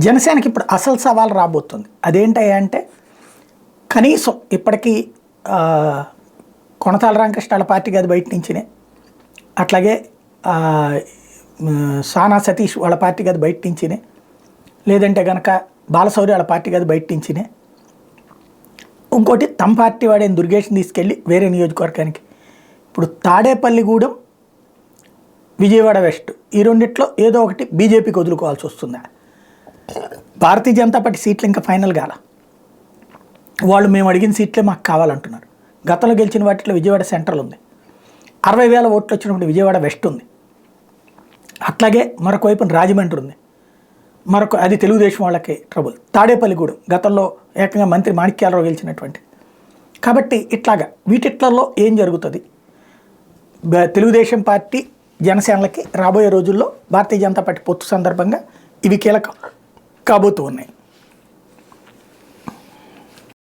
జనసేనకి ఇప్పుడు అసలు సవాల్ రాబోతుంది. అదేంటయ్యా అంటే కనీసం ఇప్పటికీ కొనతాల రామకృష్ణ వాళ్ళ పార్టీకి అది బయట నుంచినే, అట్లాగే సానా సతీష్ వాళ్ళ పార్టీకి అది బయట నుంచినే, లేదంటే కనుక బాలశౌరి వాళ్ళ పార్టీకి అది బయట నుంచినే, ఇంకోటి తమ పార్టీ వాడైన దుర్గేష్ని తీసుకెళ్ళి వేరే నియోజకవర్గానికి. ఇప్పుడు తాడేపల్లిగూడెం, విజయవాడ వెస్ట్ ఈ రెండిట్లో ఏదో ఒకటి బీజేపీకి వదులుకోవాల్సి వస్తుందా? భారతీయ జనతా పార్టీ సీట్లు ఇంకా ఫైనల్ కాల, వాళ్ళు మేము అడిగిన సీట్లే మాకు కావాలంటున్నారు. గతంలో గెలిచిన వాటిలో విజయవాడ సెంట్రల్ ఉంది, 60,000 ఓట్లు వచ్చినప్పుడు విజయవాడ వెస్ట్ ఉంది, అట్లాగే మరొక వైపున రాజమండ్రి ఉంది, అది తెలుగుదేశం వాళ్ళకి ట్రబుల్. తాడేపల్లిగూడెం గతంలో ఏకంగా మంత్రి మాణిక్యాలరావు గెలిచినటువంటి. కాబట్టి ఇట్లాగా వీటిట్లలో ఏం జరుగుతుంది? తెలుగుదేశం పార్టీ జనసేనలకి రాబోయే రోజుల్లో భారతీయ జనతా పార్టీ పొత్తు సందర్భంగా ఇవి కీలకం కాబోతూ ఉన్నాయి.